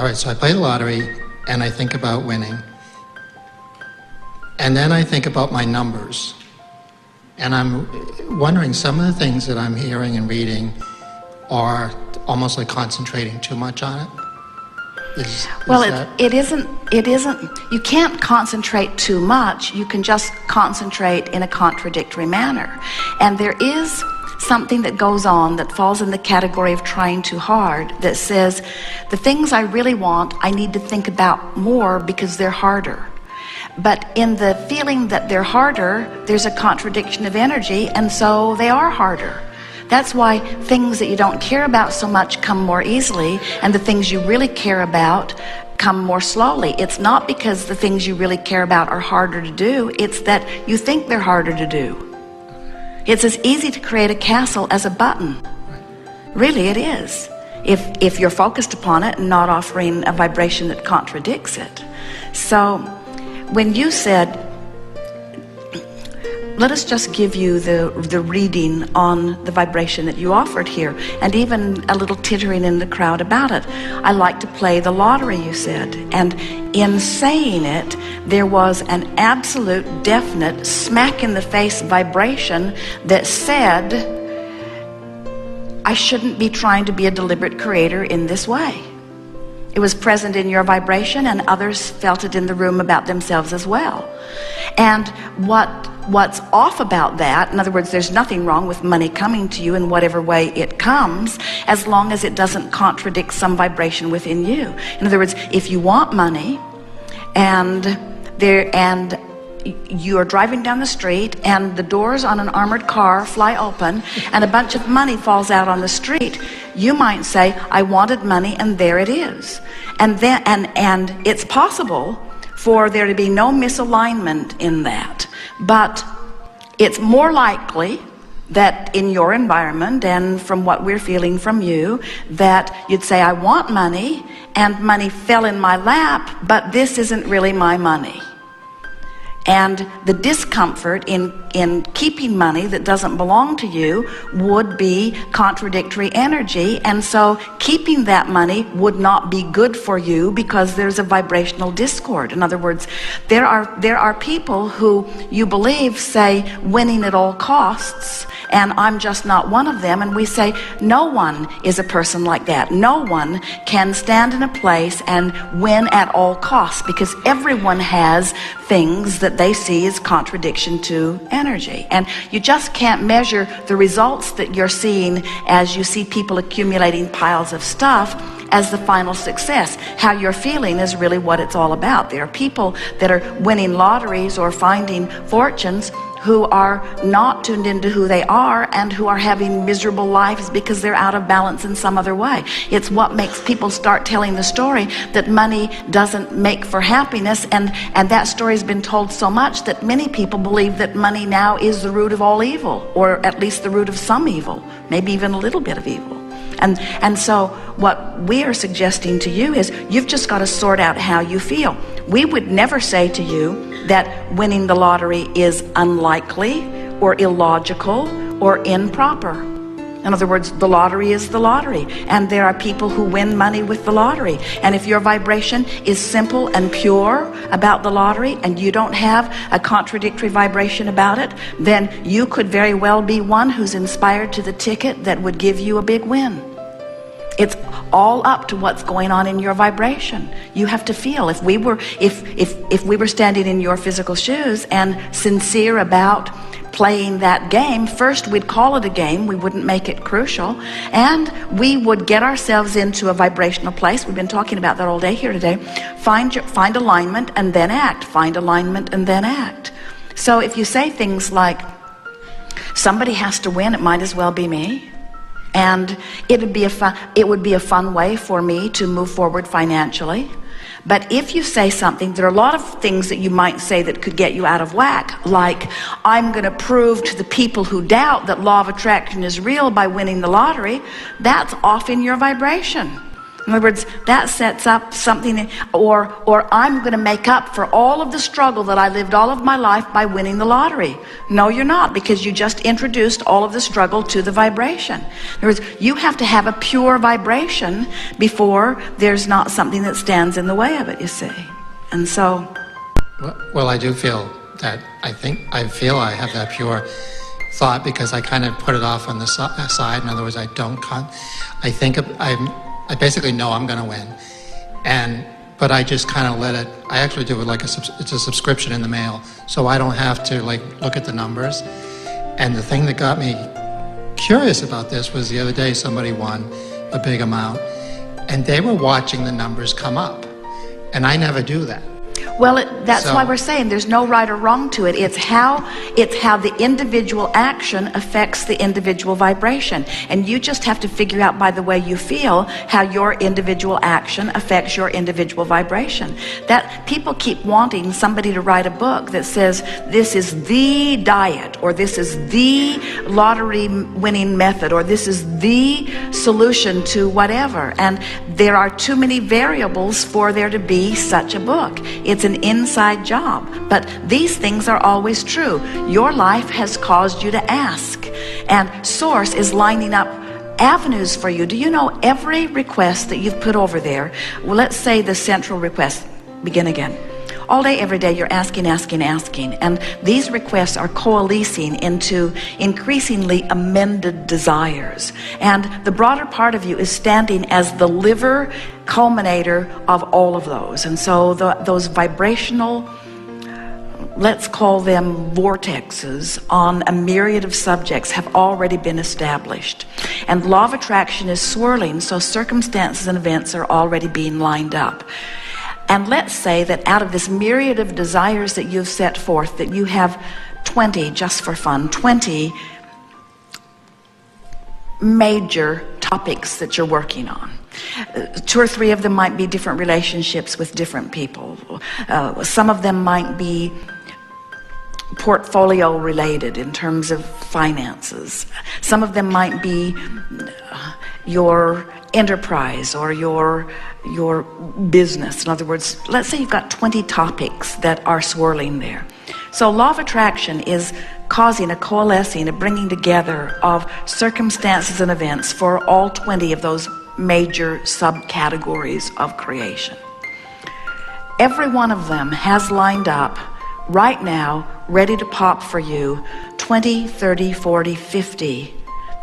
all right, so I play the lottery and I think about winning. And then I think about my numbers. And I'm wondering, some of the things that I'm hearing and reading are almost like concentrating too much on it. It isn't, you can't concentrate too much. You can just concentrate in a contradictory manner. And there is something that goes on that falls in the category of trying too hard, that says the things I really want, I need to think about more because they're harder. But in the feeling that they're harder, there's a contradiction of energy, and so they are harder. That's why things that you don't care about so much come more easily, and the things you really care about come more slowly. It's not because the things you really care about are harder to do, it's that you think they're harder to do. It's as easy to create a castle as a button. Really, it is. If you're focused upon it and not offering a vibration that contradicts it. So when you said, let us just give you the reading on the vibration that you offered here, and even a little tittering in the crowd about it. I like to play the lottery, you said. And in saying it, there was an absolute, definite, smack in the face vibration that said, I shouldn't be trying to be a deliberate creator in this way. It was present in your vibration, and others felt it in the room about themselves as well. And what's off about that, in other words, there's nothing wrong with money coming to you in whatever way it comes, as long as it doesn't contradict some vibration within you. In other words, if you want money and you are driving down the street and the doors on an armored car fly open and a bunch of money falls out on the street, you might say, I wanted money, and there it is. And then and it's possible for there to be no misalignment in that, but it's more likely that in your environment, and from what we're feeling from you, that you'd say, I want money, and money fell in my lap, but this isn't really my money. And the discomfort in keeping money that doesn't belong to you would be contradictory energy, and so keeping that money would not be good for you because there's a vibrational discord. In other words, there are people who you believe say winning at all costs, and I'm just not one of them. And we say no one is a person like that. No one can stand in a place and win at all costs, because everyone has things that they see as contradiction to energy. And you just can't measure the results that you're seeing as you see people accumulating piles of stuff as the final success. How you're feeling is really what it's all about. There are people that are winning lotteries or finding fortunes who are not tuned into who they are and who are having miserable lives because they're out of balance in some other way. It's what makes people start telling the story that money doesn't make for happiness, and that story has been told so much that many people believe that money now is the root of all evil, or at least the root of some evil, maybe even a little bit of evil. And so what we are suggesting to you is you've just got to sort out how you feel. We would never say to you that winning the lottery is unlikely or illogical or improper. In other words, the lottery is the lottery, and there are people who win money with the lottery. And if your vibration is simple and pure about the lottery and you don't have a contradictory vibration about it, then you could very well be one who's inspired to the ticket that would give you a big win. It's all up to what's going on in your vibration. You have to feel. If we were standing in your physical shoes and sincere about playing that game, first we'd call it a game, we wouldn't make it crucial, and we would get ourselves into a vibrational place. We've been talking about that all day here today. Find alignment and then act. Find alignment and then act. So if you say things like, somebody has to win, it might as well be me, and it would be a fun way for me to move forward financially. But if you say something, there are a lot of things that you might say that could get you out of whack, like, I'm going to prove to the people who doubt that law of attraction is real by winning the lottery. That's off in your vibration. In other words, that sets up something, or I'm going to make up for all of the struggle that I lived all of my life by winning the lottery. No, you're not, because you just introduced all of the struggle to the vibration. In other words, you have to have a pure vibration before there's not something that stands in the way of it, you see. And so... Well, I do feel that, I feel I have that pure thought because I kind of put it off on the side. In other words, I basically know I'm going to win, but I just kind of let it. I actually do it like it's a subscription in the mail, so I don't have to like look at the numbers. And the thing that got me curious about this was the other day somebody won a big amount, and they were watching the numbers come up, and I never do that. Well, that's why we're saying there's no right or wrong to it. It's how the individual action affects the individual vibration. And you just have to figure out by the way you feel how your individual action affects your individual vibration. That people keep wanting somebody to write a book that says this is the diet, or this is the lottery winning method, or this is the solution to whatever. And there are too many variables for there to be such a book. It's an inside job, but these things are always true. Your life has caused you to ask, and Source is lining up avenues for you. Do you know every request that you've put over there? Well, let's say the central request, begin again. All day, every day, you're asking, and these requests are coalescing into increasingly amended desires. And the broader part of you is standing as the liver culminator of all of those. And so those vibrational, let's call them vortexes on a myriad of subjects, have already been established. And law of attraction is swirling, so circumstances and events are already being lined up. And let's say that out of this myriad of desires that you've set forth, that you have 20, just for fun, 20 major topics that you're working on. 2 or 3 of them might be different relationships with different people. Some of them might be portfolio related in terms of finances. Some of them might be your enterprise or your business. In other words, let's say you've got 20 topics that are swirling there. So law of attraction is causing a coalescing, a bringing together of circumstances and events for all 20 of those major subcategories of creation. Every one of them has lined up right now, ready to pop for you, 20, 30, 40, 50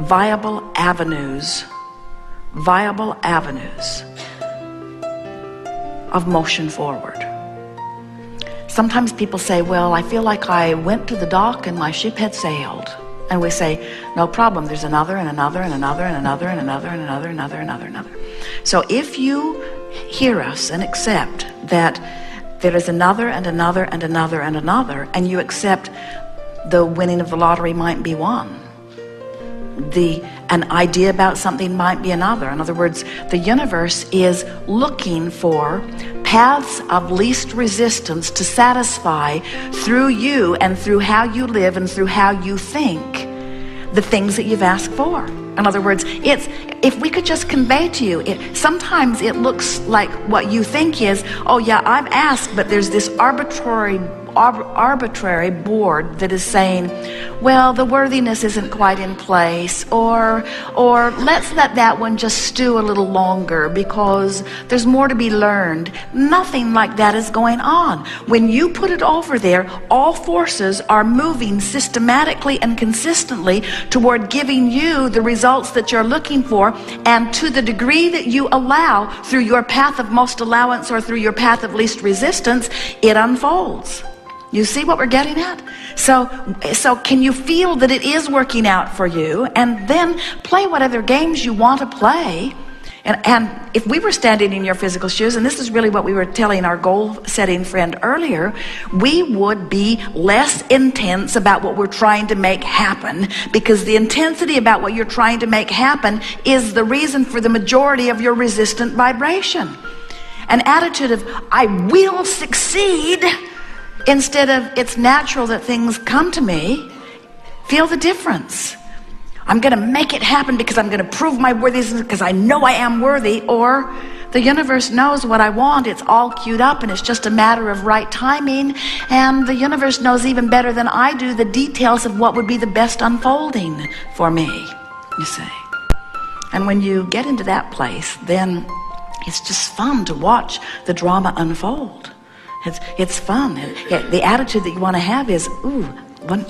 viable avenues of motion forward. Sometimes people say, well, I feel like I went to the dock and my ship had sailed. And we say, no problem, there's another and another and another and another and another and another and another and another and another. So if you hear us and accept that there is another and another and another and another, and you accept the winning of the lottery might be one, an idea about something might be another. In other words, the universe is looking for paths of least resistance to satisfy through you and through how you live and through how you think the things that you've asked for. In other words, if we could just convey to you, sometimes it looks like what you think is, oh yeah, I've asked, but there's this arbitrary board that is saying, well, the worthiness isn't quite in place, or let's let that one just stew a little longer because there's more to be learned. Nothing like that is going on. When you put it over there, all forces are moving systematically and consistently toward giving you the results that you're looking for, and to the degree that you allow through your path of most allowance or through your path of least resistance, it unfolds. You see what we're getting at? So can you feel that it is working out for you? And then play whatever games you want to play. And if we were standing in your physical shoes, and this is really what we were telling our goal-setting friend earlier, we would be less intense about what we're trying to make happen, because the intensity about what you're trying to make happen is the reason for the majority of your resistant vibration. An attitude of, I will succeed, instead of, it's natural that things come to me. Feel the difference. I'm going to make it happen because I'm going to prove my worthiness because I know I am worthy. Or the universe knows what I want. It's all queued up and it's just a matter of right timing. And the universe knows even better than I do the details of what would be the best unfolding for me, you see. And when you get into that place, then it's just fun to watch the drama unfold. It's fun. The attitude that you want to have is, ooh,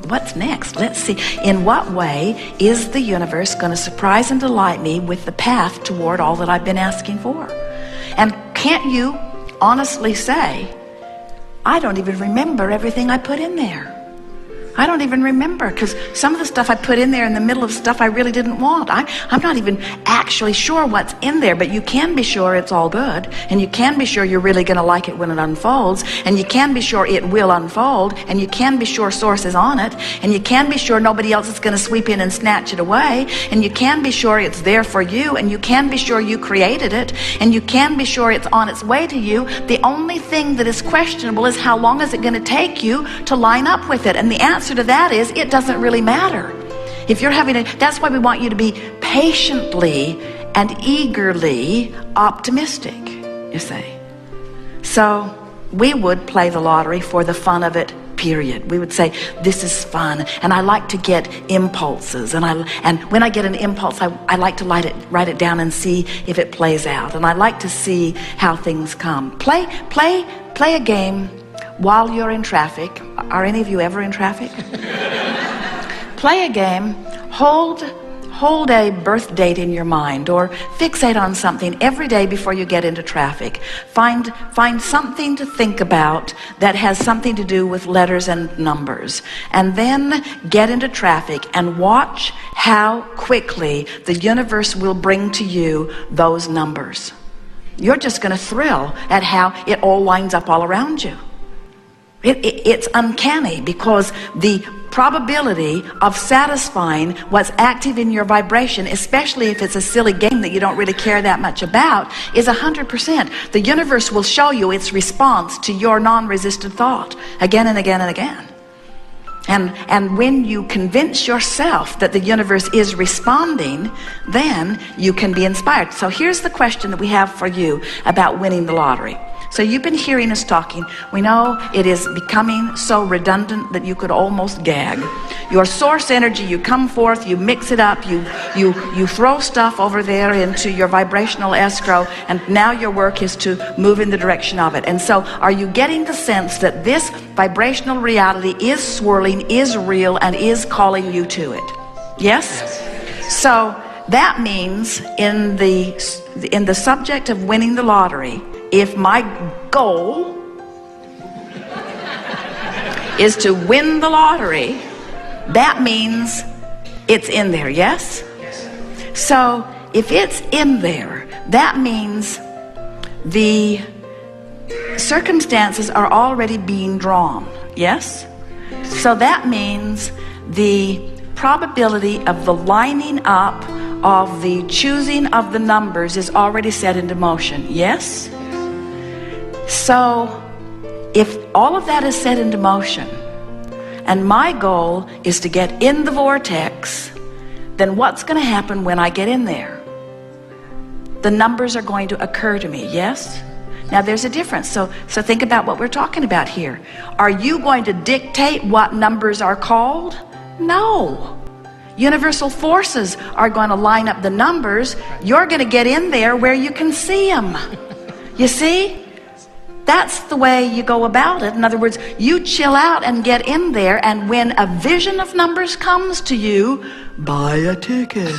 what's next? Let's see. In what way is the universe going to surprise and delight me with the path toward all that I've been asking for? And can't you honestly say, I don't even remember everything I put in there. I don't even remember, because some of the stuff I put in there in the middle of stuff I really didn't want. I'm not even actually sure what's in there, but you can be sure it's all good, and you can be sure you're really going to like it when it unfolds, and you can be sure it will unfold, and you can be sure Source is on it, and you can be sure nobody else is going to sweep in and snatch it away, and you can be sure it's there for you, and you can be sure you created it, and you can be sure it's on its way to you. The only thing that is questionable is how long is it going to take you to line up with it, and the answer to that is it doesn't really matter. If you're that's why we want you to be patiently and eagerly optimistic, you see. So we would play the lottery for the fun of it, period. We would say, this is fun, and I like to get impulses, and when I get an impulse, I like to write it down and see if it plays out, and I like to see how things come. Play a game while you're in traffic. Are any of you ever in traffic? Play a game. Hold a birth date in your mind, or fixate on something every day before you get into traffic. Find something to think about that has something to do with letters and numbers, and then get into traffic and watch how quickly the universe will bring to you those numbers. You're just going to thrill at how it all lines up all around you. It's uncanny, because the probability of satisfying what's active in your vibration, especially if it's a silly game that you don't really care that much about, is 100%. The universe will show you its response to your non-resistant thought again and again and again. And when you convince yourself that the universe is responding, then you can be inspired. So here's the question that we have for you about winning the lottery. So you've been hearing us talking. We know it is becoming so redundant that you could almost gag. Your source energy, you come forth, you mix it up, you throw stuff over there into your vibrational escrow, and now your work is to move in the direction of it. And so are you getting the sense that this vibrational reality is swirling, is real, and is calling you to it? Yes? So that means in the subject of winning the lottery, if my goal is to win the lottery, that means it's in there, yes? So if it's in there, that means the circumstances are already being drawn, yes? So that means the probability of the lining up of the choosing of the numbers is already set into motion, yes? So if all of that is set into motion, and my goal is to get in the vortex, then what's going to happen when I get in there? The numbers are going to occur to me, yes? Now there's a difference. So think about what we're talking about here. Are you going to dictate what numbers are called? No. Universal forces are going to line up the numbers. You're going to get in there where you can see them. You see? That's the way you go about it. In other words, you chill out and get in there, and when a vision of numbers comes to you, buy a ticket.